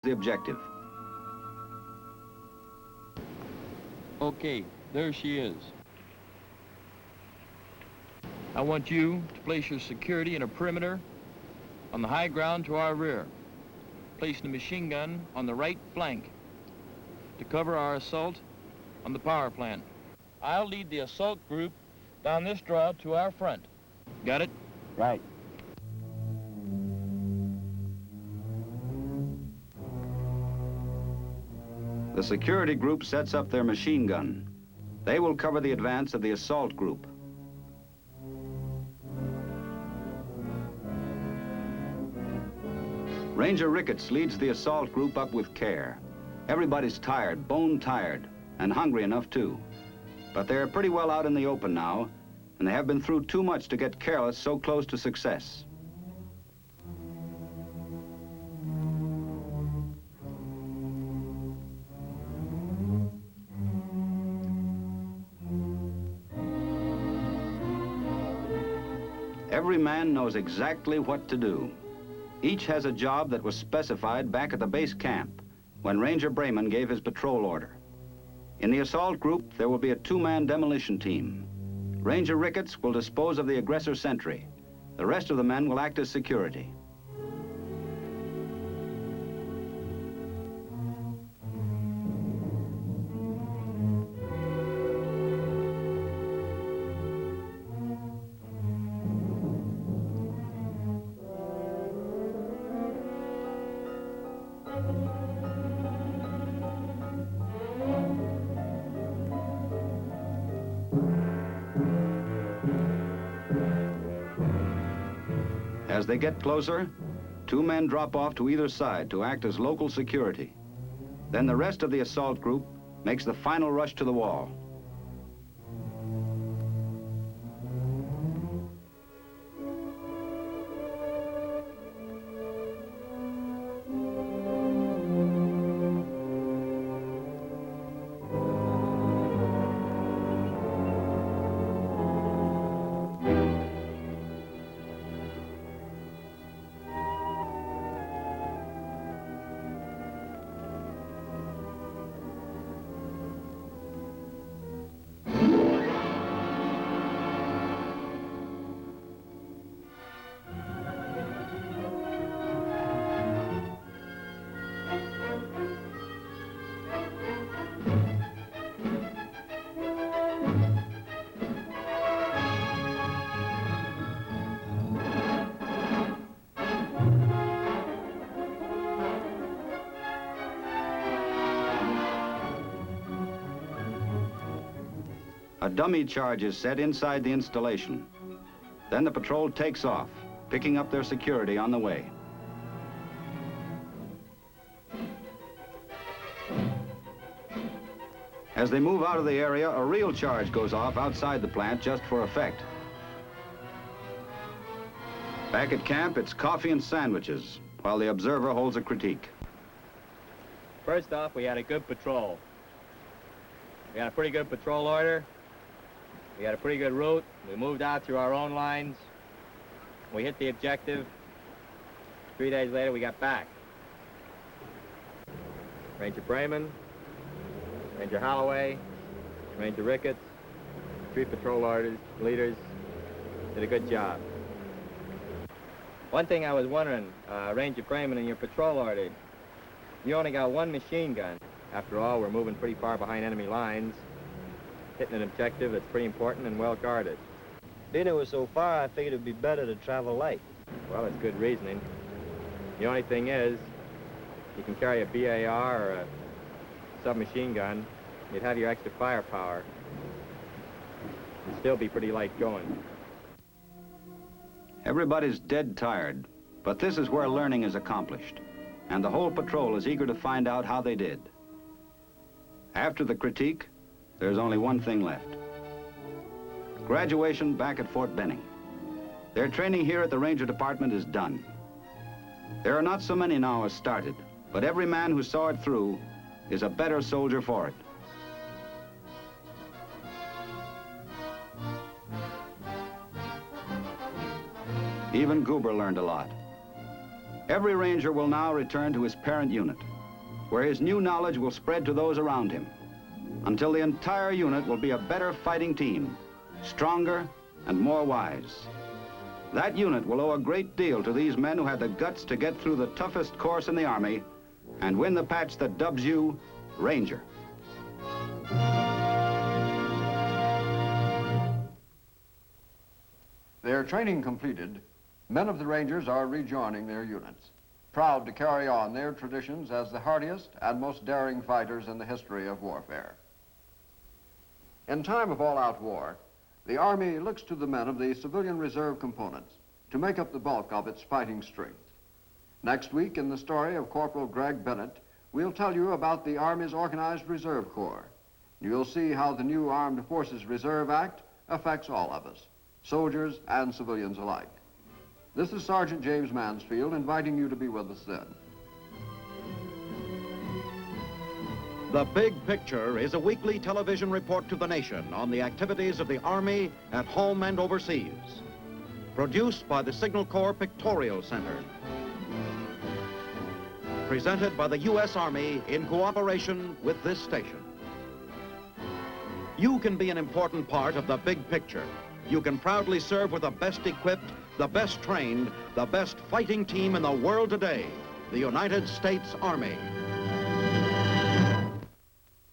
the objective. Okay, there she is. I want you to place your security in a perimeter on the high ground to our rear, placing the machine gun on the right flank to cover our assault on the power plant. I'll lead the assault group down this draw to our front. Got it? Right. The security group sets up their machine gun. They will cover the advance of the assault group. Ranger Ricketts leads the assault group up with care. Everybody's tired, bone tired, and hungry enough too. But they're pretty well out in the open now, and they have been through too much to get careless so close to success. Every man knows exactly what to do. Each has a job that was specified back at the base camp when Ranger Brayman gave his patrol order. In the assault group, there will be a two-man demolition team. Ranger Ricketts will dispose of the aggressor sentry. The rest of the men will act as security. As they get closer, two men drop off to either side to act as local security. Then the rest of the assault group makes the final rush to the wall. A dummy charge is set inside the installation. Then the patrol takes off, picking up their security on the way. As they move out of the area, a real charge goes off outside the plant just for effect. Back at camp, it's coffee and sandwiches, while the observer holds a critique. First off, we had a good patrol. We had a pretty good patrol order. We had a pretty good route. We moved out through our own lines. We hit the objective. 3 days later, we got back. Ranger Brayman, Ranger Holloway, Ranger Ricketts, 3 patrol leaders did a good job. One thing I was wondering, Ranger Brayman, in your patrol order, you only got 1 machine gun. After all, we're moving pretty far behind enemy lines, hitting an objective that's pretty important and well guarded. Being it was so far, I figured it'd be better to travel light. Well, it's good reasoning. The only thing is, you can carry a BAR or a submachine gun, you'd have your extra firepower. You'd still be pretty light going. Everybody's dead tired, but this is where learning is accomplished, and the whole patrol is eager to find out how they did. After the critique, there's only one thing left. Graduation back at Fort Benning. Their training here at the Ranger Department is done. There are not so many now as started, but every man who saw it through is a better soldier for it. Even Goober learned a lot. Every Ranger will now return to his parent unit, where his new knowledge will spread to those around him, until the entire unit will be a better fighting team, stronger and more wise. That unit will owe a great deal to these men who had the guts to get through the toughest course in the Army and win the patch that dubs you Ranger. Their training completed, men of the Rangers are rejoining their units, proud to carry on their traditions as the hardiest and most daring fighters in the history of warfare. In time of all-out war, the Army looks to the men of the civilian reserve components to make up the bulk of its fighting strength. Next week, in the story of Corporal Greg Bennett, we'll tell you about the Army's Organized Reserve Corps. You'll see how the new Armed Forces Reserve Act affects all of us, soldiers and civilians alike. This is Sergeant James Mansfield inviting you to be with us then. The Big Picture is a weekly television report to the nation on the activities of the Army at home and overseas. Produced by the Signal Corps Pictorial Center. Presented by the U.S. Army in cooperation with this station. You can be an important part of the Big Picture. You can proudly serve with the best equipped, the best trained, the best fighting team in the world today, the United States Army.